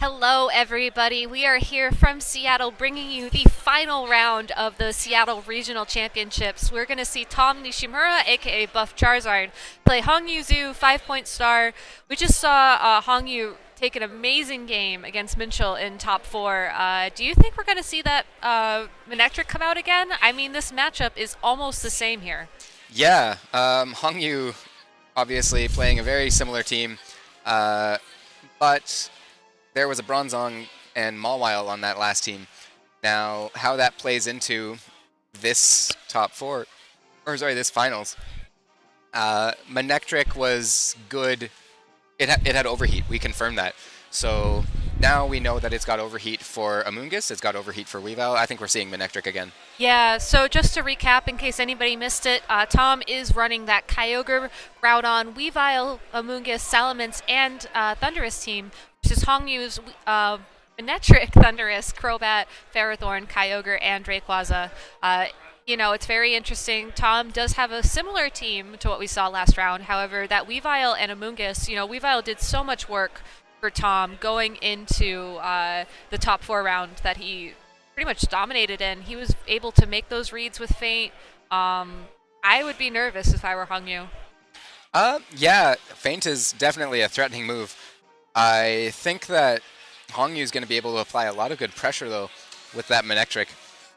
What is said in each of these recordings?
Hello, everybody. We are here from Seattle bringing you the final round of the Seattle Regional Championships. We're going to see Tom Nishimura, aka Buff Charizard, play Hongyu Zhu, 5 Point Star. We just saw Hongyu take an amazing game against Minchel in top four. Do you think we're going to see that Manectric come out again? I mean, this matchup is almost the same here. Yeah, Hongyu obviously playing a very similar team, but there was a Bronzong and Mawile on that last team. Now, how that plays into this top four, or sorry, this finals, Manectric was good. It had overheat. We confirmed that. So now we know that it's got overheat for Amoonguss. It's got overheat for Weavile. I think we're seeing Manectric again. Yeah, so just to recap, in case anybody missed it, Tom is running that Kyogre, Groudon, Weavile, Amoonguss, Salamence, and Thundurus team, which is Hongyu's Manectric, Thundurus, Crobat, Ferrothorn, Kyogre, and Rayquaza. It's very interesting. Tom does have a similar team to what we saw last round. However, that Weavile and Amoonguss, Weavile did so much work for Tom going into the top four round that he pretty much dominated in. He was able to make those reads with Feint. I would be nervous if I were Hongyu. Yeah, Feint is definitely a threatening move. I think that Hongyu is going to be able to apply a lot of good pressure, though, with that Manectric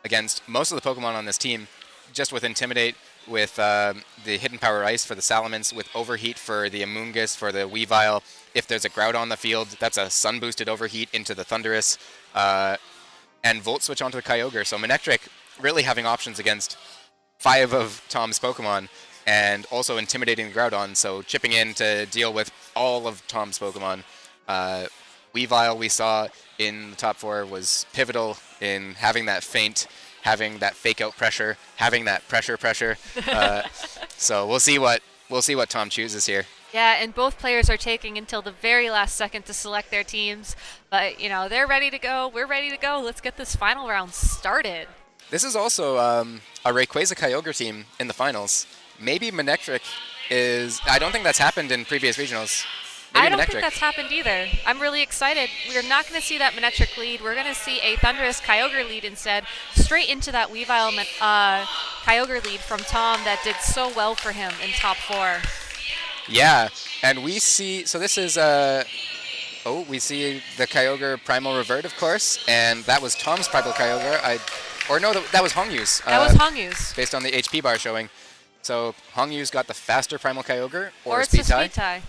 against most of the Pokemon on this team, just with Intimidate, with the Hidden Power Ice for the Salamence, with Overheat for the Amoonguss, for the Weavile. If there's a Groudon on the field, that's a Sun-boosted Overheat into the Thundurus, and Volt Switch onto the Kyogre. So Manectric really having options against 5 of Tom's Pokemon, and also intimidating the Groudon, so chipping in to deal with all of Tom's Pokemon. Weavile, we saw in the top 4, was pivotal in having that Feint, having that fake out pressure, having that pressure. So we'll see what Tom chooses here. Yeah, and both players are taking until the very last second to select their teams. But, they're ready to go. We're ready to go. Let's get this final round started. This is also a Rayquaza Kyogre team in the finals. Maybe Manectric is... I don't think that's happened in previous regionals. Maybe I don't Manectric. think that's happened either. I'm really excited. We're not going to see that Manectric lead. We're going to see a Thundurus Kyogre lead instead, straight into that Weavile Kyogre lead from Tom that did so well for him in top 4. Yeah, and we see... So this is... we see the Kyogre Primal Revert, of course, and that was Tom's Primal Kyogre. That was Hongyu's. That was Hongyu's. Based on the HP bar showing. So Hongyu's got the faster Primal Kyogre, or a it's speed a speed tie.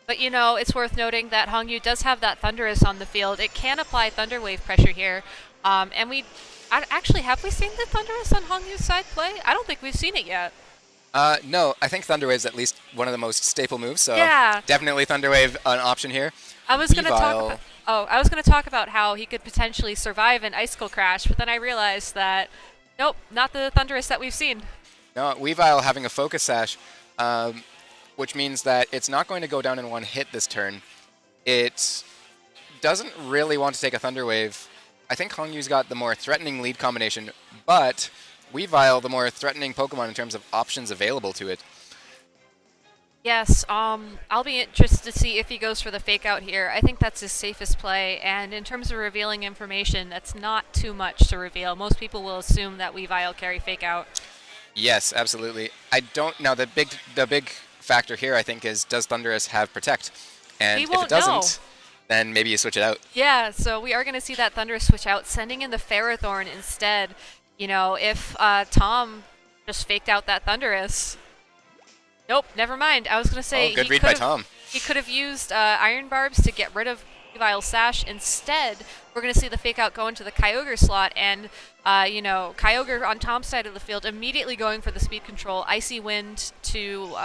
But, it's worth noting that Hongyu does have that Thundurus on the field. It can apply Thunder Wave pressure here. Actually, have we seen the Thundurus on Hongyu's side play? I don't think we've seen it yet. No, I think Thunder Wave's at least one of the most staple moves, so yeah. Definitely Thunder Wave an option here. I was going to talk about how he could potentially survive an Icicle Crash, but then I realized that, nope, not the Thundurus that we've seen. No, Weavile having a Focus Sash, which means that it's not going to go down in one hit this turn. It doesn't really want to take a Thunder Wave. I think Hongyu's got the more threatening lead combination, but Weavile the more threatening Pokemon in terms of options available to it. Yes, I'll be interested to see if he goes for the Fake Out here. I think that's his safest play, and in terms of revealing information, that's not too much to reveal. Most people will assume that Weavile carry Fake Out. Yes, absolutely. I don't... Now, the big factor here, I think, is does Thundurus have Protect? And if it doesn't, then maybe you switch it out. Yeah, so we are going to see that Thundurus switch out, sending in the Ferrothorn instead. If Tom just faked out that Thundurus... Nope, never mind. I was going to say... good read by Tom. He could have used Iron Barbs to get rid of Weavile's Sash. Instead, we're going to see the Fake Out go into the Kyogre slot, and, Kyogre on Tom's side of the field immediately going for the speed control, Icy Wind to,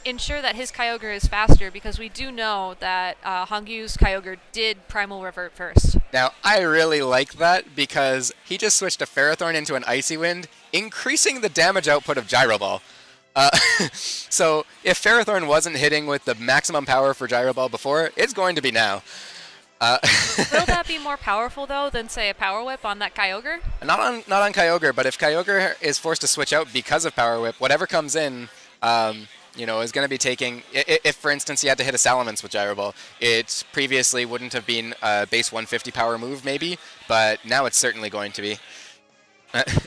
ensure that his Kyogre is faster, because we do know that Hongyu's Kyogre did Primal Revert first. Now, I really like that, because he just switched a Ferrothorn into an Icy Wind, increasing the damage output of Gyro Ball. So if Ferrothorn wasn't hitting with the maximum power for Gyro Ball before, it's going to be now. Will that be more powerful, though, than, say, a Power Whip on that Kyogre? Not on Kyogre, but if Kyogre is forced to switch out because of Power Whip, whatever comes in, You know, is going to be taking, if for instance he had to hit a Salamence with Gyro Ball, it previously wouldn't have been a base 150 power move maybe, but now it's certainly going to be.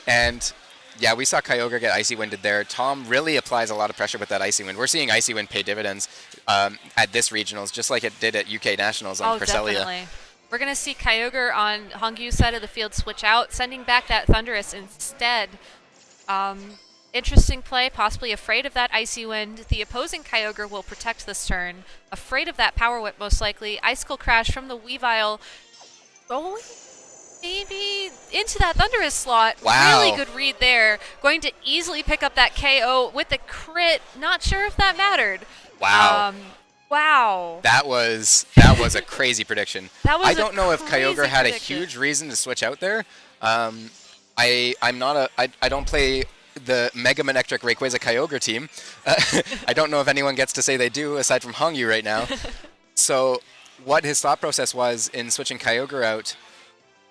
And yeah, we saw Kyogre get Icy Winded there. Tom really applies a lot of pressure with that Icy Wind. We're seeing Icy Wind pay dividends at this regionals, just like it did at UK Nationals on Cresselia. Definitely. We're going to see Kyogre on Hongyu's side of the field switch out, sending back that Thundurus instead. Interesting play, possibly afraid of that Icy Wind. The opposing Kyogre will protect this turn. Afraid of that Power Whip, most likely. Icicle Crash from the Weavile. Going maybe into that Thundurus slot. Wow. Really good read there. Going to easily pick up that KO with the crit. Not sure if that mattered. Wow. Wow. That was a crazy prediction. I don't know if Kyogre had a huge reason to switch out there. I don't play the Mega Manectric Rayquaza Kyogre team. I don't know if anyone gets to say they do aside from Hongyu right now. So what his thought process was in switching Kyogre out,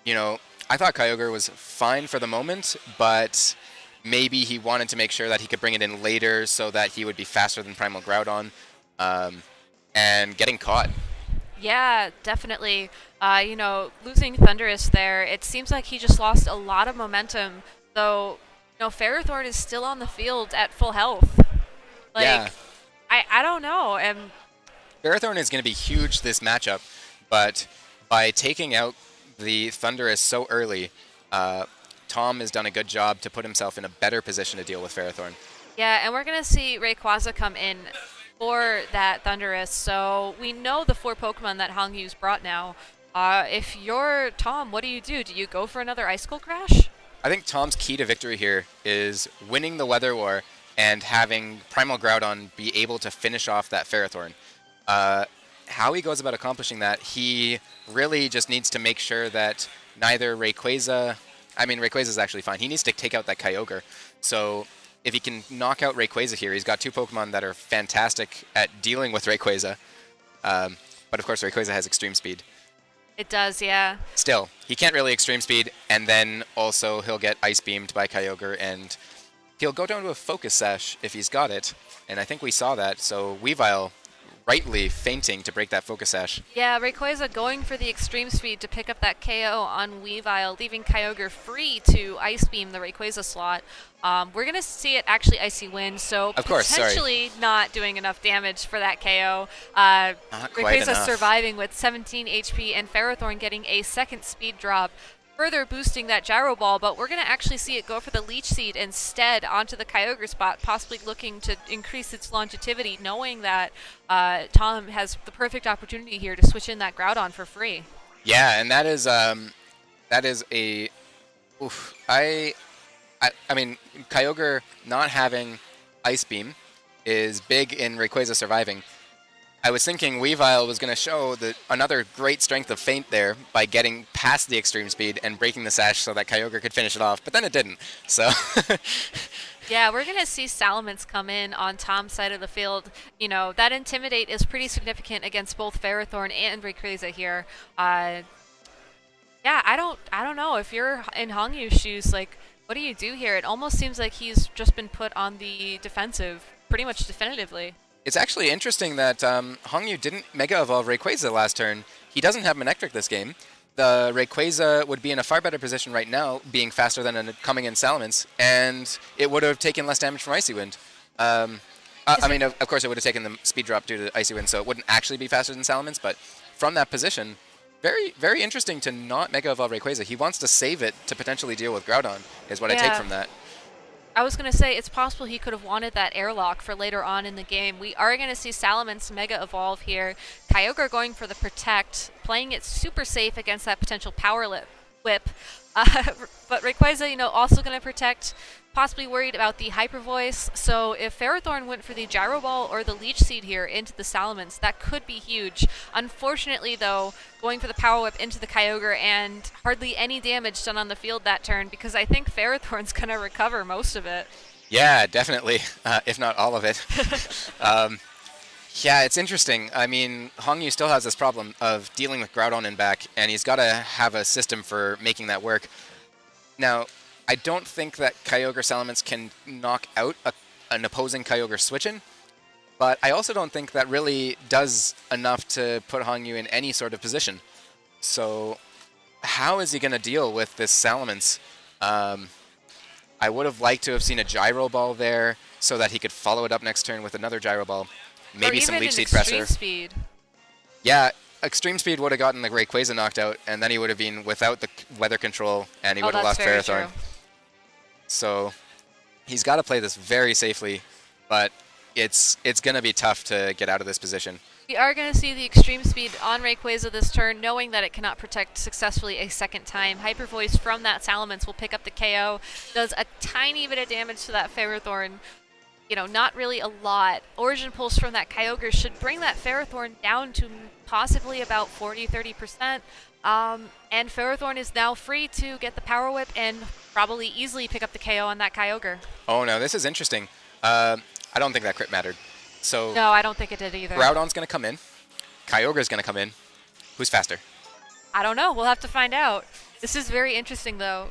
you know, I thought Kyogre was fine for the moment, but maybe he wanted to make sure that he could bring it in later so that he would be faster than Primal Groudon, and getting caught. Yeah, definitely. You know, losing Thundurus there, it seems like he just lost a lot of momentum, though, you know, Ferrothorn is still on the field at full health. Like, yeah. I don't know. Ferrothorn is going to be huge this matchup, but by taking out the Thundurus so early, Tom has done a good job to put himself in a better position to deal with Ferrothorn. Yeah, and we're going to see Rayquaza come in for that Thundurus, so we know the 4 Pokemon that Hongyu's brought now. If you're Tom, what do? Do you go for another Icicle Crash? I think Tom's key to victory here is winning the Weather War and having Primal Groudon be able to finish off that Ferrothorn. How he goes about accomplishing that, he really just needs to make sure that neither Rayquaza... I mean, Rayquaza's actually fine. He needs to take out that Kyogre. So if he can knock out Rayquaza here, he's got 2 Pokemon that are fantastic at dealing with Rayquaza. But of course, Rayquaza has Extreme Speed. It does, yeah. Still, he can't really Extreme Speed, and then also he'll get Ice Beamed by Kyogre, and he'll go down to a Focus Sash if he's got it. And I think we saw that, so Weavile rightly feinting to break that Focus Sash. Yeah, Rayquaza going for the Extreme Speed to pick up that KO on Weavile, leaving Kyogre free to Ice Beam the Rayquaza slot. We're going to see it actually Icy Wind, so potentially not doing enough damage for that KO. Rayquaza surviving with 17 HP and Ferrothorn getting a second speed drop, further boosting that Gyro Ball, but we're going to actually see it go for the Leech Seed instead onto the Kyogre spot, possibly looking to increase its longevity, knowing that Tom has the perfect opportunity here to switch in that Groudon for free. Yeah, and that is a... Oof, I mean, Kyogre not having Ice Beam is big in Rayquaza surviving. I was thinking Weavile was going to show another great strength of Feint there by getting past the Extreme Speed and breaking the Sash so that Kyogre could finish it off, but then it didn't. So yeah, we're going to see Salamence come in on Tom's side of the field. You know, that Intimidate is pretty significant against both Ferrothorn and Rayquaza here. Yeah, I don't know. If you're in Hongyu's shoes, like, what do you do here? It almost seems like he's just been put on the defensive pretty much definitively. It's actually interesting that Hongyu didn't Mega Evolve Rayquaza last turn. He doesn't have Manectric this game. The Rayquaza would be in a far better position right now, being faster than a coming in Salamence, and it would have taken less damage from Icy Wind. I mean, of course, it would have taken the speed drop due to Icy Wind, so it wouldn't actually be faster than Salamence, but from that position, very, very interesting to not Mega Evolve Rayquaza. He wants to save it to potentially deal with Groudon, is what I take from that. I was going to say, it's possible he could have wanted that airlock for later on in the game. We are going to see Salamence Mega Evolve here. Kyogre going for the Protect, playing it super safe against that potential Power Whip. But Rayquaza, you know, also going to Protect, possibly worried about the Hyper Voice. So if Ferrothorn went for the Gyro Ball or the Leech Seed here into the Salamence, that could be huge. Unfortunately, though, going for the Power Whip into the Kyogre and hardly any damage done on the field that turn, because I think Ferrothorn's going to recover most of it. Yeah, definitely, if not all of it. Yeah, it's interesting. I mean, Hongyu still has this problem of dealing with Groudon in back, and he's got to have a system for making that work. Now, I don't think that Kyogre Salamence can knock out an opposing Kyogre switch-in, but I also don't think that really does enough to put Hongyu in any sort of position. So how is he going to deal with this Salamence? I would have liked to have seen a Gyro Ball there so that he could follow it up next turn with another Gyro Ball. Maybe some Leech Seed Presser. Speed. Yeah, Extreme Speed would have gotten the Rayquaza knocked out, and then he would have been without the weather control, and he would have lost Ferrothorn. So he's got to play this very safely, but it's going to be tough to get out of this position. We are going to see the Extreme Speed on Rayquaza this turn, knowing that it cannot protect successfully a second time. Hyper Voice from that Salamence will pick up the KO, does a tiny bit of damage to that Ferrothorn. You know, not really a lot. Origin Pulse from that Kyogre should bring that Ferrothorn down to possibly about 40-30%. And Ferrothorn is now free to get the Power Whip and probably easily pick up the KO on that Kyogre. Oh no, this is interesting. I don't think that crit mattered. So no, I don't think it did either. Groudon's going to come in. Kyogre's going to come in. Who's faster? I don't know. We'll have to find out. This is very interesting, though.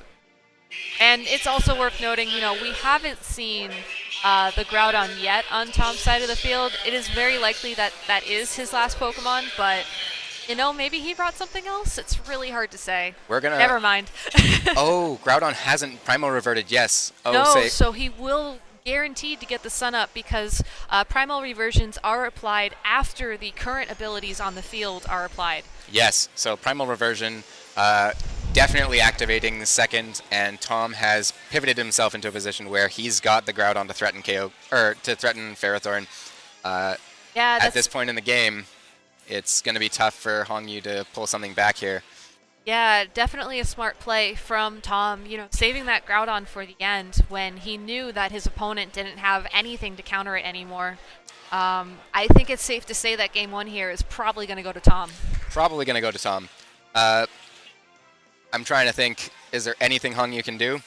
And it's also worth noting, you know, we haven't seen the Groudon yet on Tom's side of the field. It is very likely that that is his last Pokemon, but, you know, maybe he brought something else. It's really hard to say. We're going to... Never mind. Oh, Groudon hasn't Primal Reverted, yes. Oh, no, so he will... guaranteed to get the sun up because primal reversions are applied after the current abilities on the field are applied. Yes, so primal reversion definitely activating the second, and Tom has pivoted himself into a position where he's got the Groudon to threaten KO or to threaten Ferrothorn. At this point in the game, it's going to be tough for Hongyu to pull something back here. Yeah, definitely a smart play from Tom, you know, saving that Groudon for the end when he knew that his opponent didn't have anything to counter it anymore. I think it's safe to say that game one here is probably going to go to Tom. Probably going to go to Tom. I'm trying to think, is there anything Hongyu can do?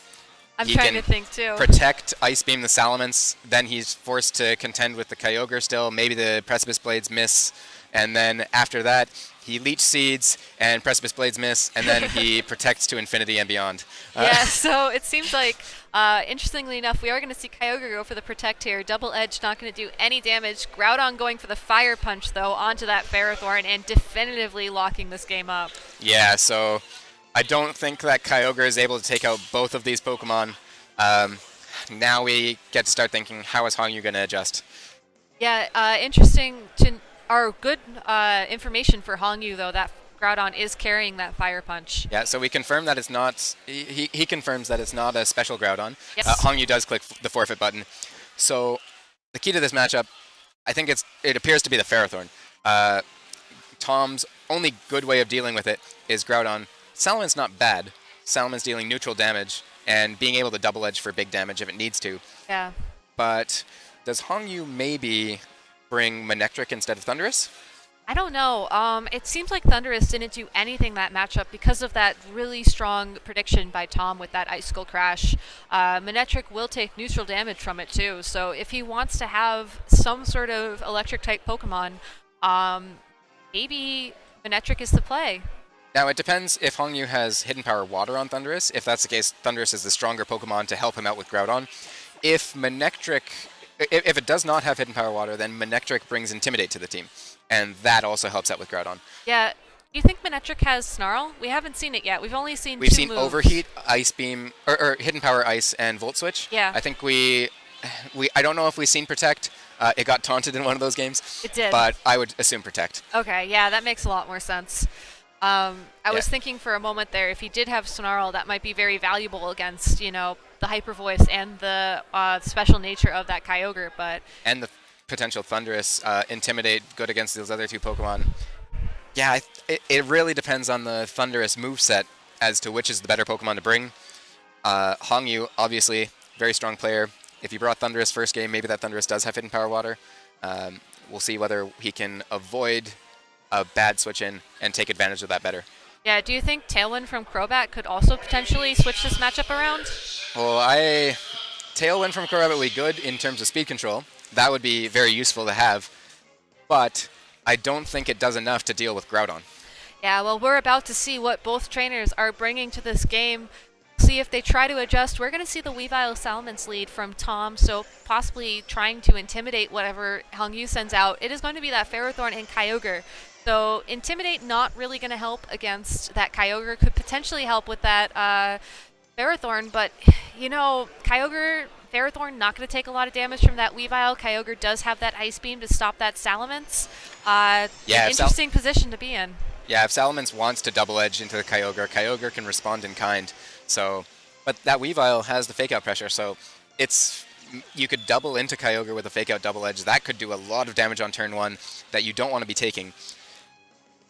I'm trying to think too. Protect Ice Beam the Salamence, then he's forced to contend with the Kyogre still, maybe the Precipice Blades miss, and then after that, he Leech Seeds and Precipice Blades miss, and then he protects to infinity and beyond. Yeah, so it seems like, interestingly enough, we are going to see Kyogre go for the Protect here. Double Edge not going to do any damage. Groudon going for the Fire Punch, though, onto that Ferrothorn and definitively locking this game up. Yeah, so I don't think that Kyogre is able to take out both of these Pokemon. Now we get to start thinking, how is Hongyu going to adjust? Yeah, interesting to... Our good information for Hongyu, though, that Groudon is carrying that Fire Punch. Yeah, so we confirm that it's not... He confirms that it's not a special Groudon. Yes. Hongyu does click the forfeit button. So the key to this matchup, I think it appears to be the Ferrothorn. Tom's only good way of dealing with it is Groudon. Salamance's not bad. Salamance's dealing neutral damage and being able to double edge for big damage if it needs to. Yeah. But does Hongyu maybe bring Manectric instead of Thundurus? I don't know. It seems like Thundurus didn't do anything that matchup because of that really strong prediction by Tom with that Ice Skull Crash. Manectric will take neutral damage from it too, so if he wants to have some sort of electric-type Pokemon, maybe Manectric is the play. Now, it depends if Hongyu has Hidden Power Water on Thundurus. If that's the case, Thundurus is the stronger Pokemon to help him out with Groudon. If Manectric... If it does not have Hidden Power Water, then Manectric brings Intimidate to the team, and that also helps out with Groudon. Yeah. Do you think Manectric has Snarl? We haven't seen it yet. We've only seen We've two seen moves. Overheat, Ice Beam, or Hidden Power Ice and Volt Switch. Yeah. I think I don't know if we've seen Protect. It got taunted in one of those games. It did. But I would assume Protect. Okay, yeah, that makes a lot more sense. I was thinking for a moment there, if he did have Snarl, that might be very valuable against, you know, the Hyper Voice and the special nature of that Kyogre, but... And the potential Thundurus, Intimidate, good against those other two Pokemon. Yeah, it really depends on the Thundurus moveset as to which is the better Pokemon to bring. Hongyu, obviously, very strong player. If you brought Thundurus first game, maybe that Thundurus does have Hidden Power Water. We'll see whether he can avoid a bad switch in and take advantage of that better. Yeah, do you think Tailwind from Crobat could also potentially switch this matchup around? Well, Tailwind from Crobat would be good in terms of speed control. That would be very useful to have. But I don't think it does enough to deal with Groudon. Yeah, well, we're about to see what both trainers are bringing to this game. See if they try to adjust. We're going to see the Weavile Salamence lead from Tom, so possibly trying to intimidate whatever Hongyu sends out. It is going to be that Ferrothorn and Kyogre. So Intimidate not really going to help against that Kyogre. Could potentially help with that Ferrothorn, but you know, Kyogre, Ferrothorn not going to take a lot of damage from that Weavile. Kyogre does have that Ice Beam to stop that Salamence. Yeah, interesting position to be in. Yeah, if Salamence wants to double edge into the Kyogre, Kyogre can respond in kind. So, but that Weavile has the fake out pressure, so you could double into Kyogre with a fake out double edge. That could do a lot of damage on turn 1 that you don't want to be taking.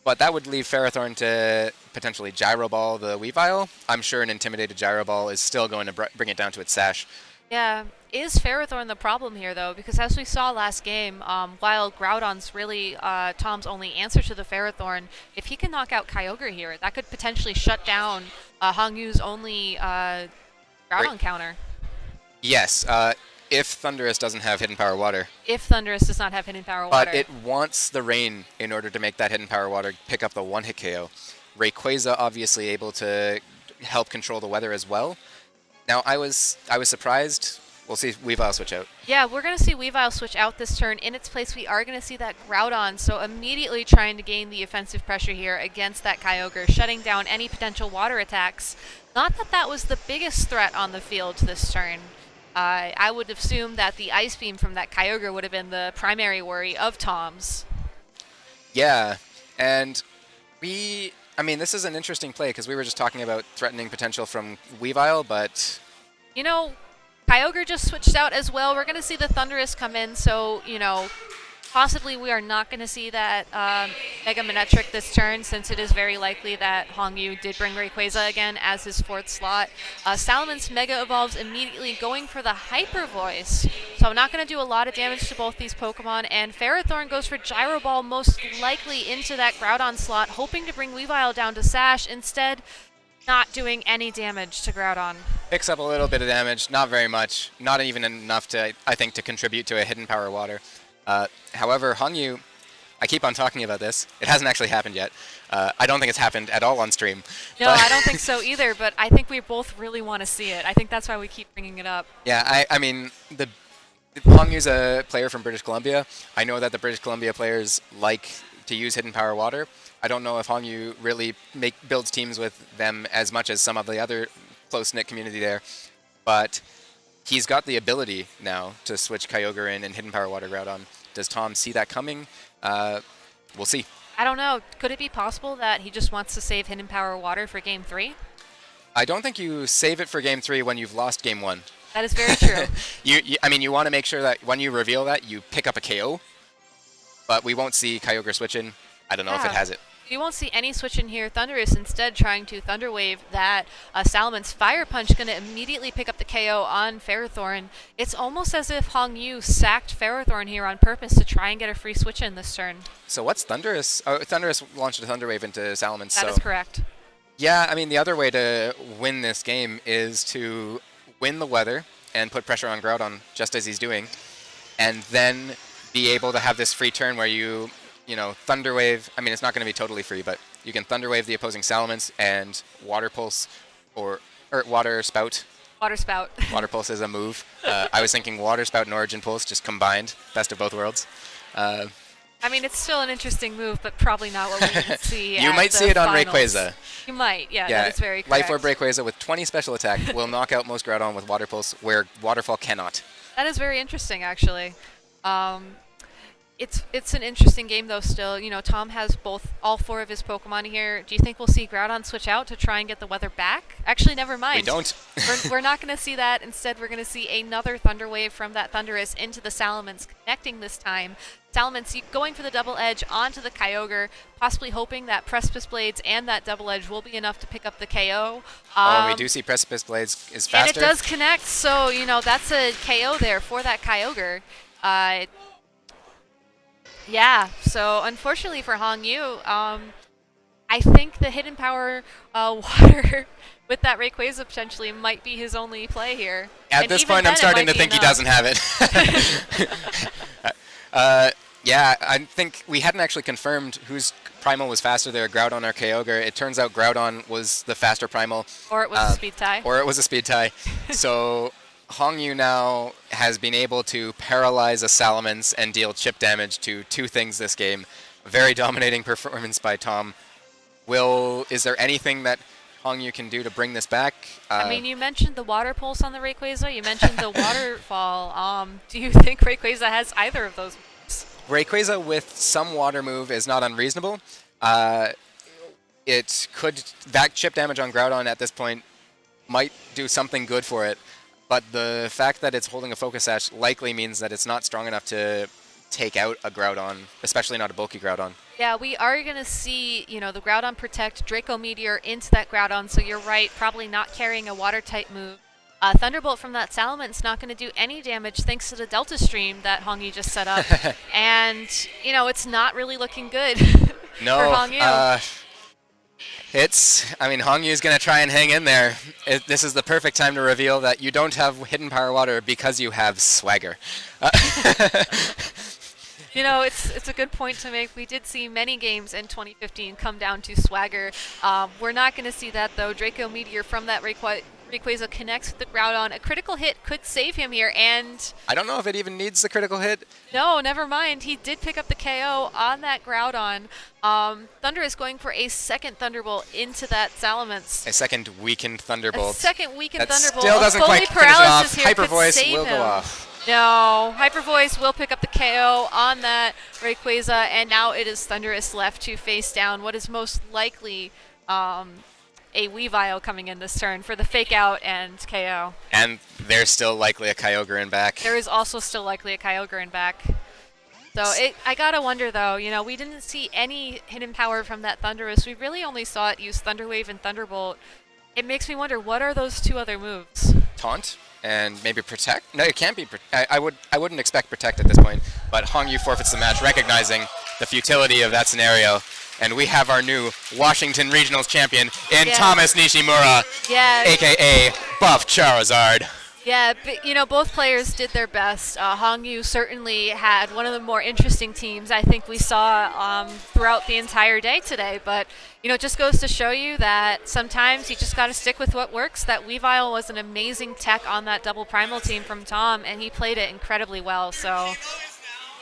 But that would leave Ferrothorn to potentially Gyro Ball the Weavile. I'm sure an intimidated Gyro Ball is still going to bring it down to its sash. Yeah, is Ferrothorn the problem here, though? Because as we saw last game, while Groudon's really Tom's only answer to the Ferrothorn, if he can knock out Kyogre here, that could potentially shut down Hongyu's only Groudon counter. Yes, if Thundurus doesn't have Hidden Power Water. If Thundurus does not have Hidden Power Water. But it wants the Rain in order to make that Hidden Power Water pick up the one-hit KO. Rayquaza obviously able to help control the weather as well. Now, I was surprised. We'll see Weavile switch out. Yeah, we're going to see Weavile switch out this turn. In its place, we are going to see that Groudon, so immediately trying to gain the offensive pressure here against that Kyogre, shutting down any potential water attacks. Not that that was the biggest threat on the field this turn. I would assume that the Ice Beam from that Kyogre would have been the primary worry of Tom's. Yeah, and I mean, this is an interesting play because we were just talking about threatening potential from Weavile, but... You know, Kyogre just switched out as well. We're going to see the Thundurus come in, so, you know, possibly we are not going to see that Mega Manectric this turn, since it is very likely that Hongyu did bring Rayquaza again as his 4th slot. Salamence Mega Evolves immediately, going for the Hyper Voice. So I'm not going to do a lot of damage to both these Pokemon, and Ferrothorn goes for Gyro Ball, most likely into that Groudon slot, hoping to bring Weavile down to Sash. Instead, not doing any damage to Groudon. Picks up a little bit of damage, not very much, not even enough to, I think, to contribute to a Hidden Power Water. However, Hongyu, I keep on talking about this. It hasn't actually happened yet. I don't think it's happened at all on stream. No, I don't think so either, but I think we both really want to see it. I think that's why we keep bringing it up. Yeah, I mean, Hongyu's a player from British Columbia. I know that the British Columbia players like to use Hidden Power Water. I don't know if Hongyu really builds teams with them as much as some of the other close-knit community there, but he's got the ability now to switch Kyogre in and Hidden Power Water Groudon. Does Tom see that coming? We'll see. I don't know. Could it be possible that he just wants to save Hidden Power Water for Game 3? I don't think you save it for Game 3 when you've lost Game 1. That is very true. I mean, you want to make sure that when you reveal that, you pick up a KO, but we won't see Kyogre switch in. I don't know if it has it. You won't see any switch in here. Thundurus instead trying to Thunder Wave that Salamence. Fire Punch going to immediately pick up the KO on Ferrothorn. It's almost as if Hongyu sacked Ferrothorn here on purpose to try and get a free switch in this turn. So what's Thundurus? Oh, Thundurus launched a Thunder Wave into Salamence. That is correct. Yeah, I mean, the other way to win this game is to win the weather and put pressure on Groudon, just as he's doing, and then be able to have this free turn where you know, Thunder Wave. I mean, it's not going to be totally free, but you can Thunder Wave the opposing Salamence and Water Pulse or Water Spout. Water Spout. Water Pulse is a move. I was thinking Water Spout and Origin Pulse just combined, best of both worlds. I mean, it's still an interesting move, but probably not what we would see. You might see it on Rayquaza. You might, yeah, that is very correct. Life Orb Rayquaza with 20 special attack will knock out most Groudon with Water Pulse, where Waterfall cannot. That is very interesting, actually. It's an interesting game, though, still. You know, Tom has all 4 of his Pokemon here. Do you think we'll see Groudon switch out to try and get the weather back? Actually, never mind. We don't. we're not going to see that. Instead, we're going to see another Thunder Wave from that Thundurus into the Salamence, connecting this time. Salamence going for the double edge onto the Kyogre, possibly hoping that Precipice Blades and that double edge will be enough to pick up the KO. We do see Precipice Blades is faster. And it does connect, so, you know, that's a KO there for that Kyogre. Yeah, so unfortunately for Hongyu, I think the Hidden Power Water with that Rayquaza potentially might be his only play here. At this point, I'm starting to think he doesn't have it. Yeah, I think we hadn't actually confirmed whose Primal was faster there, Groudon or Kyogre. It turns out Groudon was the faster Primal. Or it was a speed tie. Or it was a speed tie. So Hongyu now has been able to paralyze a Salamence and deal chip damage to two things this game. Very dominating performance by Tom. Is there anything that Hongyu can do to bring this back? I mean, you mentioned the water pulse on the Rayquaza. You mentioned the waterfall. Do you think Rayquaza has either of those moves? Rayquaza with some water move is not unreasonable. That chip damage on Groudon at this point might do something good for it, but the fact that it's holding a Focus Sash likely means that it's not strong enough to take out a Groudon, especially not a bulky Groudon. Yeah, we are going to see, the Groudon Protect Draco Meteor into that Groudon, so you're right, probably not carrying a Water-type move. Thunderbolt from that Salamence not going to do any damage thanks to the Delta Stream that Hongyu just set up. And, it's not really looking good for Hongyu. Hongyu is going to try and hang in there. This is the perfect time to reveal that you don't have Hidden Power Water because you have Swagger. It's a good point to make. We did see many games in 2015 come down to Swagger. We're not going to see that, though. Draco Meteor from that Rayquaza connects with the Groudon. A critical hit could save him here, and I don't know if it even needs the critical hit. No, never mind. He did pick up the KO on that Groudon. Thunder is going for a second Thunderbolt into that Salamence. A second weakened Thunderbolt. Thunderbolt. Still doesn't quite finish it off. Hyper Voice will go off. No, Hyper Voice will pick up the KO on that Rayquaza, and now it is Thundurus left to face down what is most likely a Weavile coming in this turn for the fake out and KO. And there's still likely a Kyogre in back. There is also still likely a Kyogre in back. So I gotta wonder though, we didn't see any hidden power from that Thundurus. We really only saw it use Thunder Wave and Thunderbolt. It makes me wonder, what are those two other moves? Taunt and maybe Protect? No, it can't be. I wouldn't expect Protect at this point, but Hongyu forfeits the match, recognizing the futility of that scenario. And we have our new Washington Regionals champion in Thomas Nishimura, a.k.a. Buff Charizard. Yeah, but, both players did their best. Hongyu certainly had one of the more interesting teams I think we saw throughout the entire day today. But, it just goes to show you that sometimes you just got to stick with what works. That Weavile was an amazing tech on that double primal team from Tom, and he played it incredibly well. So,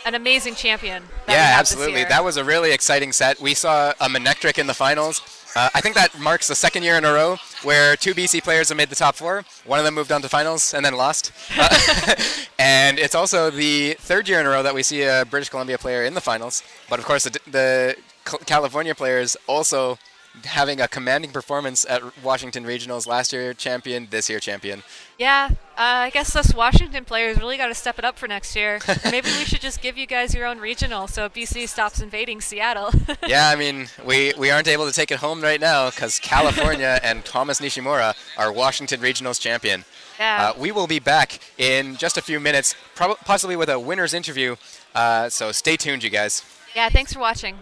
an amazing champion. Yeah, absolutely. That was a really exciting set. We saw a Manectric in the finals. I think that marks the second year in a row where two BC players have made the top four. One of them moved on to finals and then lost. And it's also the third year in a row that we see a British Columbia player in the finals. But of course, the California players also having a commanding performance at Washington Regionals. Last year champion, this year champion. Yeah, I guess us Washington players really got to step it up for next year. Maybe we should just give you guys your own regional so BC stops invading Seattle. Yeah, I mean, we aren't able to take it home right now because California and Thomas Nishimura are Washington Regionals champion. Yeah. We will be back in just a few minutes, possibly with a winner's interview. So stay tuned, you guys. Yeah, thanks for watching.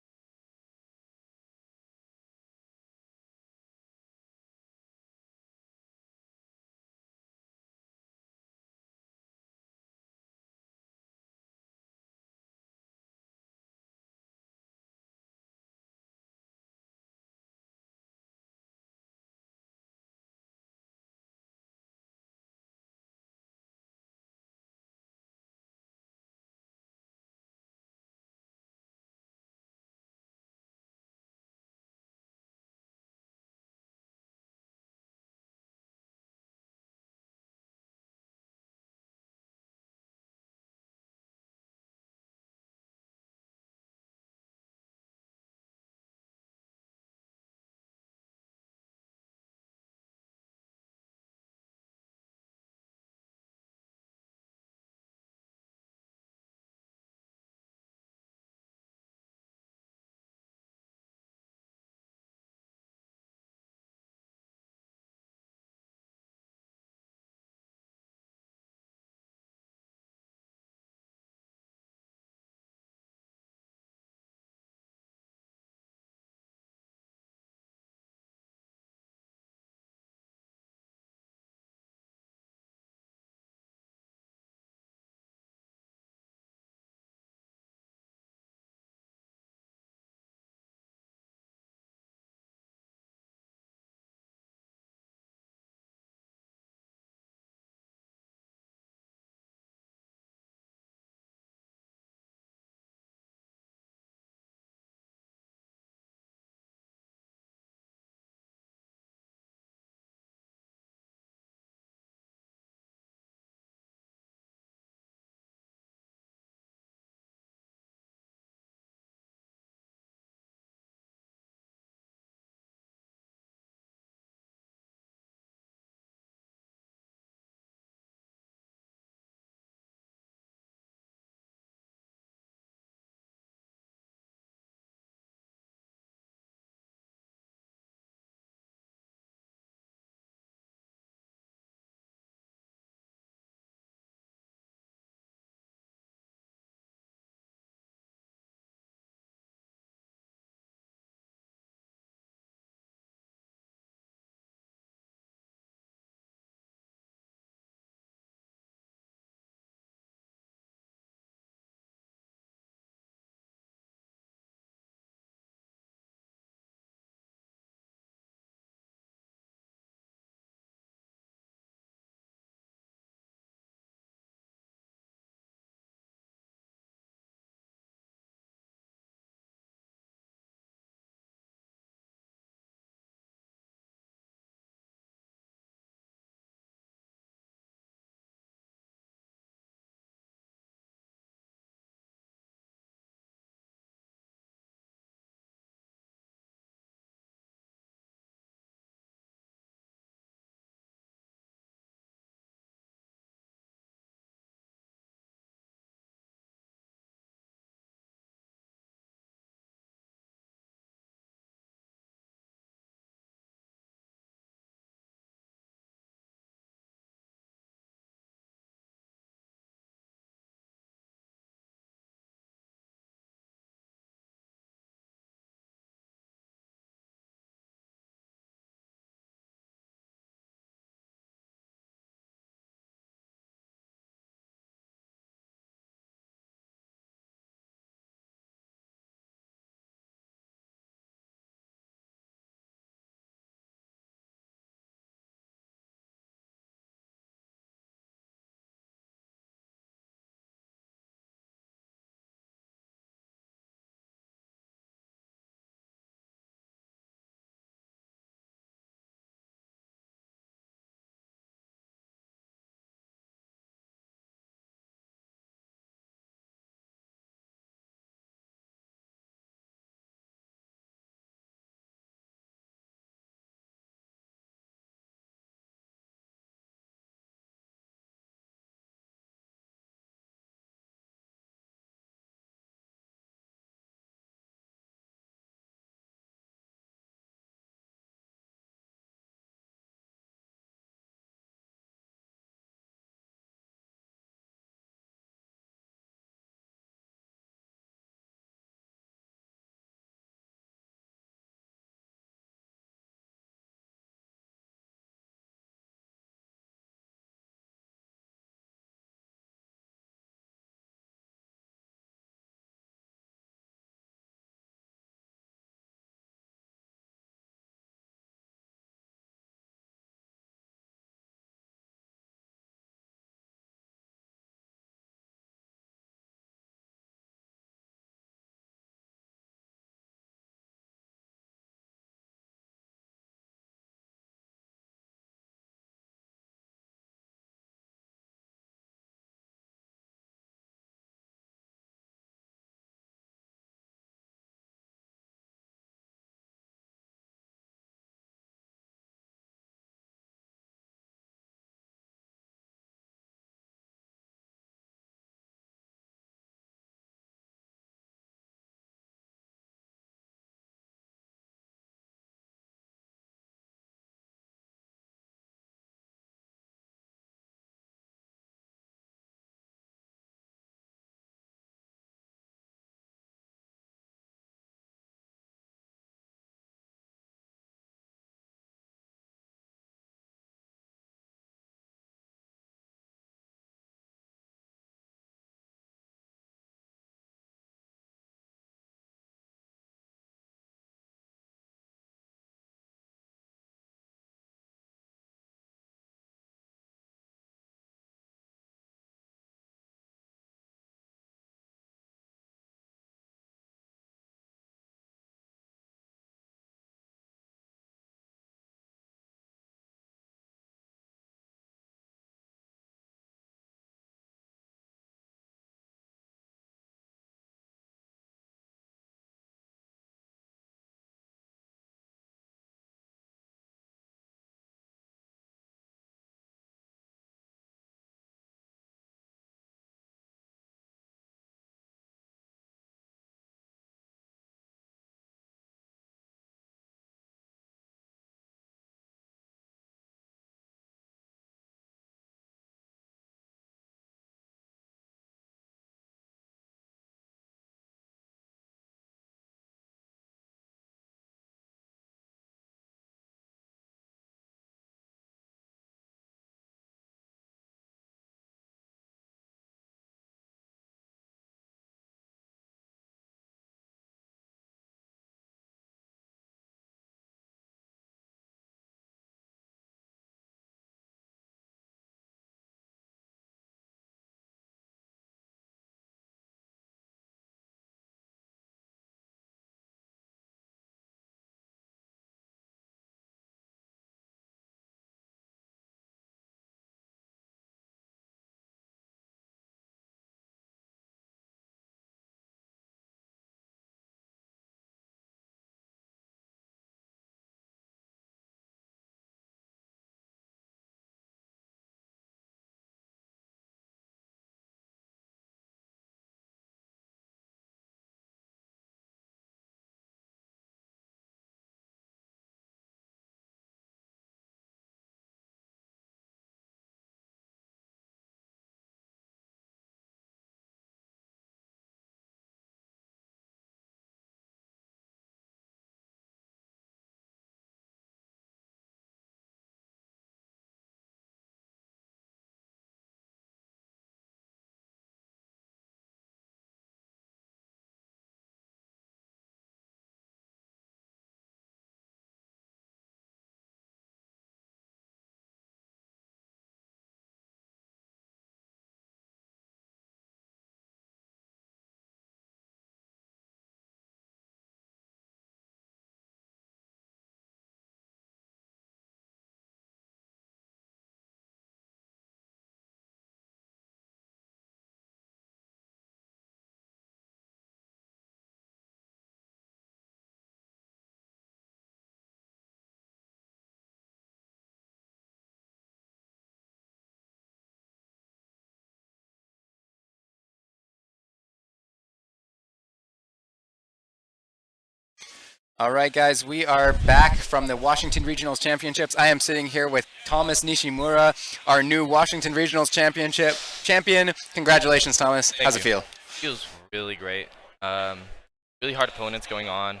All right, guys, we are back from the Washington Regionals Championships. I am sitting here with Thomas Nishimura, our new Washington Regionals Championship champion. Congratulations, Thomas. How's it feel? Feels really great. Really hard opponents going on.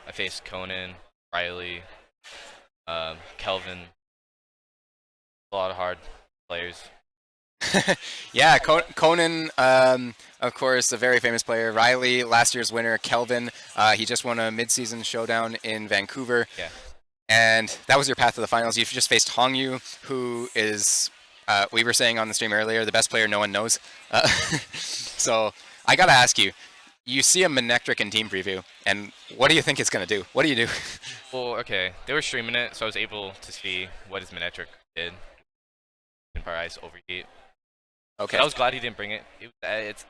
I faced Conan, Riley, Kelvin. A lot of hard players. Yeah, Conan, of course, a very famous player. Riley, last year's winner. Kelvin, he just won a mid-season showdown in Vancouver. Yeah. And that was your path to the finals. You've just faced Hongyu, who is, we were saying on the stream earlier, the best player no one knows. So I got to ask you, you see a Manectric in team preview, and what do you think it's going to do? What do you do? Well, okay. They were streaming it, so I was able to see what his Manectric did. Ice overheat. Okay. But I was glad he didn't bring it. It's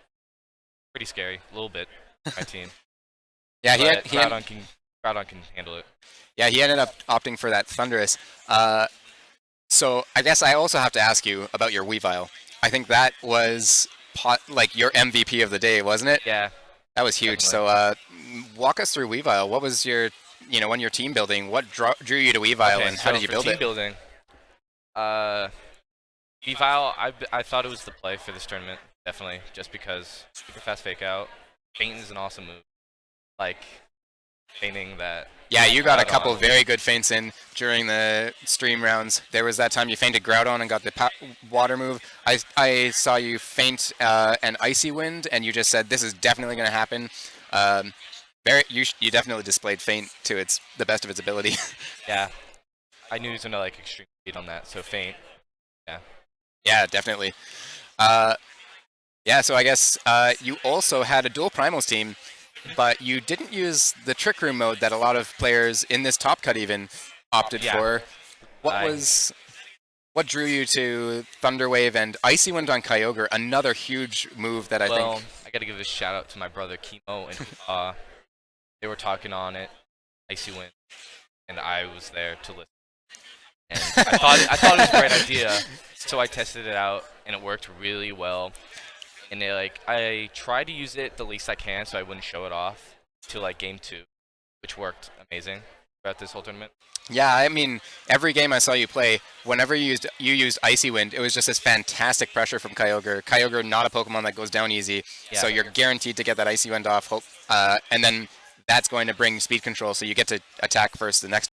pretty scary, a little bit, my team. Yeah, Groudon can handle it. Yeah, he ended up opting for that Thunderous. So I guess I also have to ask you about your Weavile. I think that was like your MVP of the day, wasn't it? Yeah. That was huge. Definitely. So walk us through Weavile. What was your, when you're team building, what drew you to Weavile, Okay, and how did you build team it? Building, Weavile, I thought it was the play for this tournament, definitely, just because super fast fake out. Feint is an awesome move. Like, feinting that. Yeah, you got a couple very good feints in during the stream rounds. There was that time you feinted Groudon and got the water move. I saw you feint an Icy Wind, and you just said, this is definitely going to happen. You definitely displayed feint to the best of its ability. Yeah. I knew he was going to, extreme speed on that, so feint. Yeah. Yeah, definitely. Yeah, so I guess you also had a dual primals team, but you didn't use the Trick Room mode that a lot of players in this top cut even opted for. What drew you to Thunderwave and Icy Wind on Kyogre? Another huge move that I think. Well, I got to give a shout out to my brother Kimo, and they were talking on it, Icy Wind, and I was there to listen. And I thought it was a great idea, so I tested it out, and it worked really well. And I tried to use it the least I can, so I wouldn't show it off till game 2, which worked amazing throughout this whole tournament. Yeah, I mean, every game I saw you play, whenever you used Icy Wind, it was just this fantastic pressure from Kyogre. Kyogre, not a Pokemon that goes down easy, so you're guaranteed to get that Icy Wind off. And then that's going to bring speed control, so you get to attack first the next